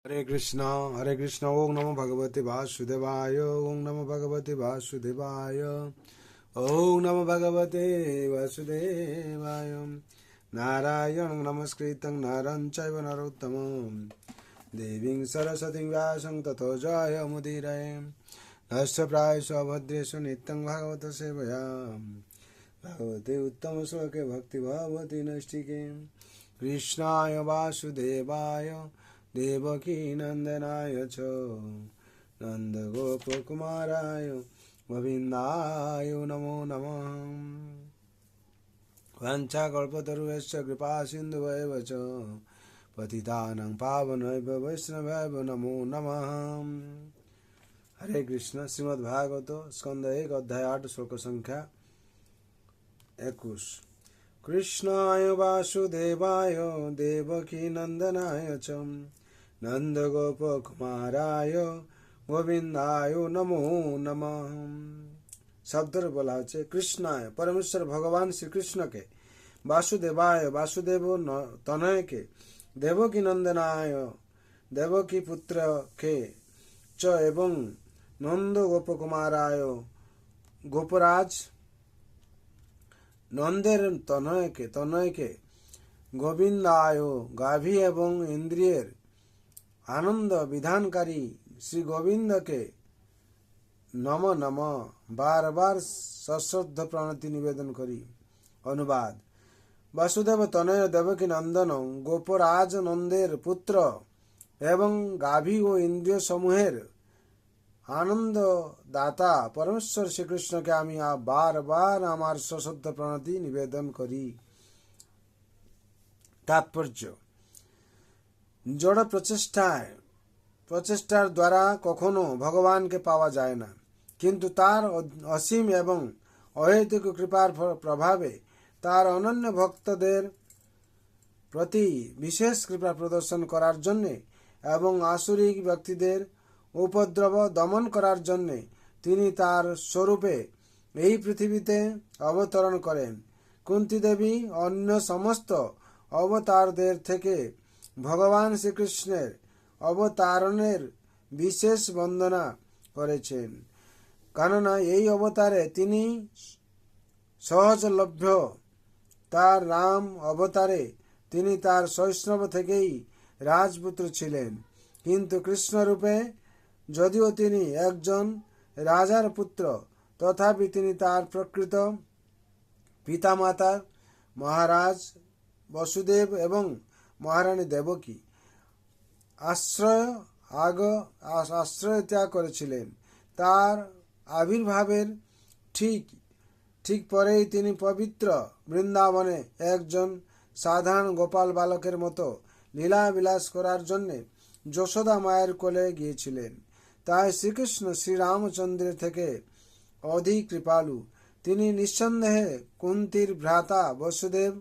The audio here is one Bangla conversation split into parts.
हरे कृष्ण ओम नमो भगवते वासुदेवाय ओम नमो भगवते वासुदेवाय ओम नमो भगवते वासुदेवाय नारायणं नमस्कृतं नरं चैव नरोत्तमं देवीं सरस्वतीं व्यासं ततो जयमुदीरये नस्य प्रायस्य भद्रेषु नित्यं भागवत सेवया भगवते उत्तमश्लोके भक्तिर्भवति नैष्टिके कृष्णाय वासुदेवाय देवकी नंदनाय च नन्दगोपकुमाराय गोविन्दाय नमो नमः वाञ्छाकल्पतरुभ्यश्च कृपासिन्धुभ्येव च पतितानां पावनेभ्यो वैष्णवेभ्यो नमो नमः। हरे कृष्ण। श्रीमद्भागवत स्कंद 1 अध्याय 8 श्लोक संख्या 21। कृष्णाय वासुदेवाय देवकी नंदनाय च नंदगोपकुमाराय गोविंदाय नमो नमः। शब्दर बोला है कृष्णाय परमेश्वर भगवान श्री कृष्ण के, वासुदेवाय वासुदेव तनय के, देवकी नंदनाय देवकी पुत्र के च एवं नंद गोपकुमाराय गोपराज नंदेर तनय के गोविंदाय गाभी एवं इंद्रियर आनंद विधानकारी श्री गोविंद के नम नम बार बार सश्रद्ध प्रणति निवेदन करी। अनुवाद। वासुदेव तनय देवकी नंदन गोपराज नंदेर पुत्र एवं गाभी व इंद्रिय समूहेर आनंद दाता परमेश्वर श्री कृष्ण के आमी बार बार आमार सश्रद्ध प्रणति निवेदन करी। तात्पर्य। जड़ प्रचेष्टार द्वारा कखनो भगवान के पावा जाए ना, किंतु तार असीम एवं अहेतुक कृपार प्रभावे तार अनन्य भक्तদের प्रति विशेष कृपा प्रदर्शन करार जन्य एवं आसुरिक व्यक्तिদের उपद्रव दमन करार जन्य তিনি তার স্বরূপে এই পৃথিবীতে অবতরণ করেন। কুন্তি দেবী অন্য সমস্ত অবতারদের থেকে ভগবান শ্রীকৃষ্ণের অবতারণের বিশেষ বন্দনা করেছেন, কেননা এই অবতারে তিনি সহজলভ্য। তার রাম অবতারে তিনি তার শৈশব থেকেই রাজপুত্র ছিলেন, কিন্তু কৃষ্ণরূপে যদিও তিনি একজন রাজার পুত্র, তথাপি তিনি তার প্রকৃত পিতামাতা মহারাজ বসুদেব এবং মহারানী দেবকী আশ্রয় ত্যাগ করেছিলেন। তার আবির্ভাবের ঠিক পরেই তিনি পবিত্র বৃন্দাবনে একজন সাধারণ গোপাল বালকের মতো লীলা বিলাস করার জন্য যশোদা মায়ের কোলে গিয়েছিলেন। তাই শ্রীকৃষ্ণ শ্রীরামচন্দ্রের থেকে অধিক কৃপালু। তিনি নিঃসন্দেহে কুন্তির ভ্রাতা বসুদেব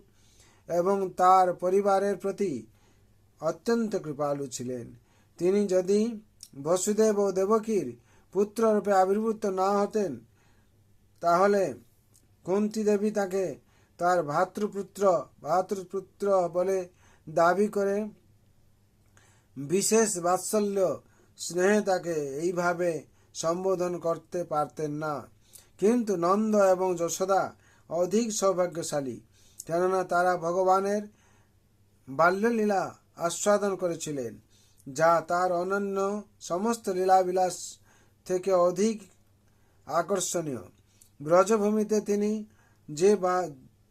এবং তার পরিবারের প্রতি অত্যন্ত কৃপালু ছিলেন। তিনি যদি বসুদেব ও দেবকীর পুত্র রূপে আবির্ভূত না হতেন, তাহলে কুন্তি দেবী তাকে তার ভাতৃপুত্র বলে দাবি করে বিশেষ বাৎসল্য স্নেহে তাকে এইভাবে সম্বোধন করতে পারতেন না। কিন্তু নন্দ এবং যশোদা অধিক সৌভাগ্যশালী, কেননা তারা ভগবানের বাল্যলীলা আস্বাদন করেছিলেন, যা তার অনন্য সমস্ত লীলাবিলাস থেকে অধিক আকর্ষণীয়। ব্রজভূমিতে তিনি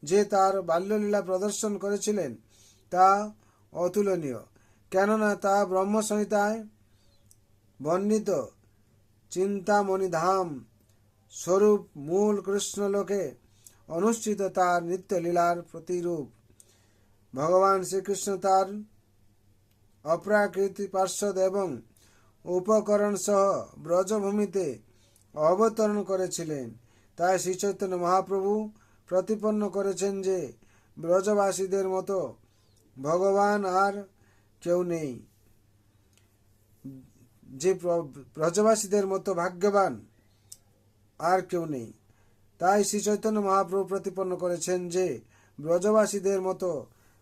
যে তার বাল্যলীলা প্রদর্শন করেছিলেন তা অতুলনীয়, কেননা তা ব্রহ্মসংহিতায় বর্ণিত চিন্তামণি ধাম স্বরূপ মূল কৃষ্ণলোকে অনুষ্ঠিত তার নিত্যলীলার প্রতিরূপ। ভগবান শ্রীকৃষ্ণ তার অপ্রাকৃত পার্শ্বদ এবং উপকরণ সহ ব্রজভূমিতে অবতরণ করেছিলেন। তাই শ্রীচৈতন্য মহাপ্রভু প্রতিপন্ন করেছেন যে ব্রজবাসীদের মতো ভগবান আর কেউ নেই, যে ব্রজবাসীদের মতো ভাগ্যবান আর কেউ নেই। তাই শ্রীচৈতন্য মহাপ্রভু প্রতিপন্ন করেছেন যে ব্রজবাসীদের মতো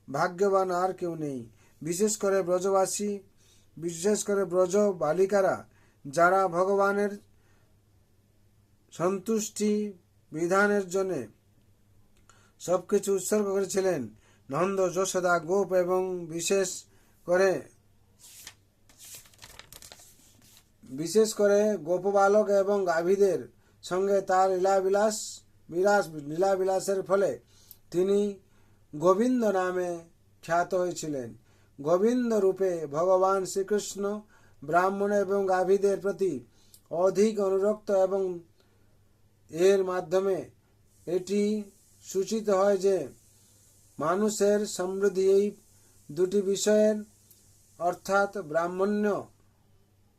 ভাগ্যবান আর কেউ নেই। বিশেষ করে ব্রজবাসী বিশেষ করে ব্রজ বালিকারা যারা ভগবানের সন্তুষ্টি বিধানের জন্য সবকিছু উৎসর্গ করেছিলেন, নন্দ, যশোদা, গোপ এবং বিশেষ করে গোপবালক এবং গাভীদের সঙ্গে তার লীলাবিলাসের ফলে তিনি গোবিন্দ নামে খ্যাত হয়েছিলেন। গোবিন্দ রূপে ভগবান শ্রীকৃষ্ণ ব্রাহ্মণ এবং গাভীদের প্রতি অধিক অনুরক্ত এবং এর মাধ্যমে এটি সূচিত হয় যে মানুষের সমৃদ্ধি এই দুটি বিষয়ের অর্থাৎ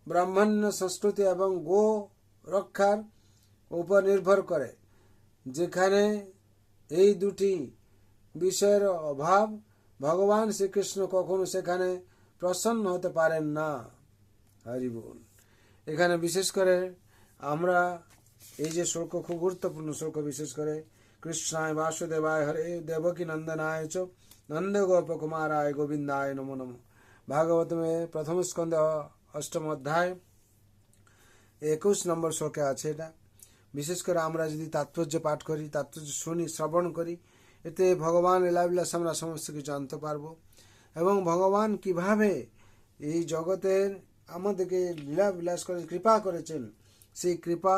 ব্রাহ্মণ্য সংস্কৃতি এবং গো রক্ষার উপর নির্ভর করে। যেখানে এই দুটি বিষয়ের অভাব, ভগবান শ্রীকৃষ্ণ কখনো সেখানে প্রসন্ন হতে পারেন না। হরি বল। এখানে বিশেষ করে আমরা এই যে শ্লোক খুব গুরুত্বপূর্ণ শ্লোক, বিশেষ করে কৃষ্ণায় বাসুদেবায় হরে দেবকী নন্দনায় চ নন্দ গোপ কুমারায় গোবিন্দায় নমো নমঃ। ভাগবতমে প্রথম স্কন্ধ 8ম অধ্যায় 21 নম্বর শ্লোকে আছে এটা। বিশেষ করে আমরা যদি তাৎপর্য পাঠ করি, তাৎপর্য শুনি, শ্রবণ করি, এতে ভগবান লীলাবিলাস আমরা সমস্ত কিছু জানতে পারবো এবং ভগবান কিভাবে এই জগতের আমাদেরকে লীলাবিলাস করে কৃপা করেছেন, সেই কৃপা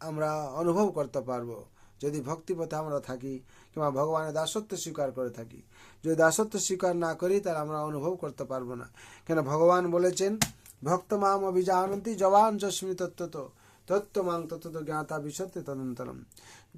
আমরা অনুভব করতে পারবো যদি ভক্তিপথে আমরা থাকি কিংবা ভগবানের দাসত্ব স্বীকার করে থাকি। যদি দাসত্ব স্বীকার না করি তাহলে আমরা অনুভব করতে পারবো না। কেন ভগবান বলেছেন, ভক্ত মাম অভিজানন্তি জবান যস্মি তত্ত্ব মাং তত্ত্ব জ্ঞাতা বিশত্তি তদন্তরম।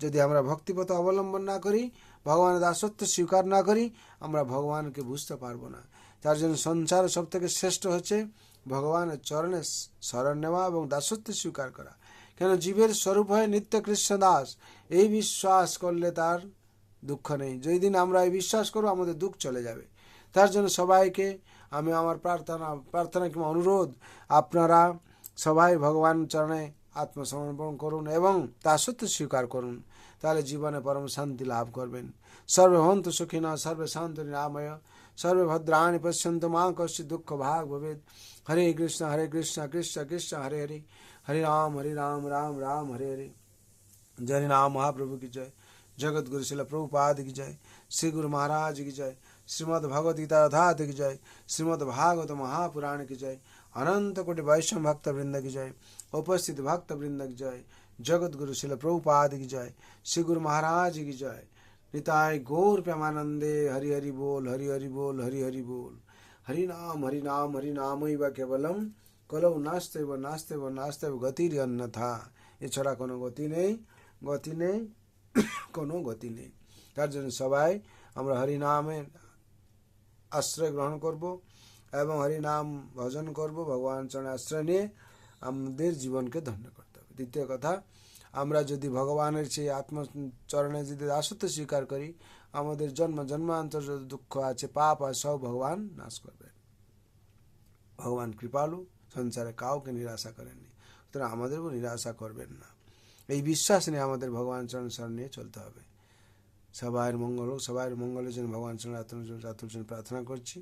যদি আমরা ভক্তিপথ অবলম্বন না করি, ভগবানের দাসত্ব স্বীকার না করি, আমরা ভগবানকে বুঝতে পারবো না। তার জন্য সংসার সব থেকে শ্রেষ্ঠ হচ্ছে ভগবানের চরণে শরণ নেওয়া এবং দাসত্ব স্বীকার করা। কেন জীবের স্বরূপ হয় নিত্য কৃষ্ণ দাস, এই বিশ্বাস করলে তার দুঃখ নেই। যেই দিন আমরা এই বিশ্বাস করবো আমাদের দুঃখ চলে যাবে। তার জন্য সবাইকে আমি আমার প্রার্থনা কিংবা অনুরোধ, আপনারা সবাই ভগবান চরণে আত্মসমর্পণ করুন এবং দাসত্ব স্বীকার করুন, তাহলে জীবনে পরম শান্তি লাভ করবেন। সর্বে হন্তু সুখিনা সর্বে শান্ত নিরাময় সর্বে ভদ্রাণি পশ্যন্তু মা কশ্চিৎ দুঃখ ভাগ ভবেৎ। হরে কৃষ্ণ কৃষ্ণ কৃষ্ণ হরে হরে, हरे राम राम राम हरे हरे। जय नाम महाप्रभु की जय, जगत गुरु शिल प्रभुपाद की जय, श्री गुरु महाराज की जय, श्रीमद् भगवद गीता अथात की जय, श्रीमद् भागवत महापुराण की जय, अनंत कोटि वैष्णव भक्त वृंद की जय, उपस्थित भक्त वृंद की जय, जगत गुरु शिल प्रभुपाद की जय, श्री गुरु महाराज की जय। निताय गौर प्रेमानंदे हरि हरि बोल, हरि हरि बोल, हरि हरि बोल। हरि नाम केवलम কলৌ নাস্তেব গতির অন্যথা। এছাড়া কোনো গতি নেই, কোনো গতি নেই। তার জন্য সবাই আমরা হরিনামের আশ্রয় গ্রহণ করব এবং হরিনাম ভজন করব, ভগবান চরণে আশ্রয় নিয়ে আমাদের জীবনকে ধন্য করতে হবে। দ্বিতীয় কথা, আমরা যদি ভগবানের সেই আত্মচরণে যদি দাসত্ব স্বীকার করি, আমাদের জন্মান্তর যত দুঃখ আছে, পাপ আছে, সব ভগবান নাশ করবেন। ভগবান কৃপালু, সংসারে কাউকে নিরাশা করেননি, সুতরাং আমাদেরও নিরাশা করবেন না। এই বিশ্বাস নিয়ে আমাদের ভগবান চরণ শরণ নিয়ে চলতে হবে। সবার মঙ্গল হোক, সবার মঙ্গলের জন্য ভগবান চরণ প্রার্থনা করছি।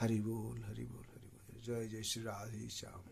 হরি বল, হরি বল, হরি বল। জয় জয় শ্রী রাধে শ্যাম।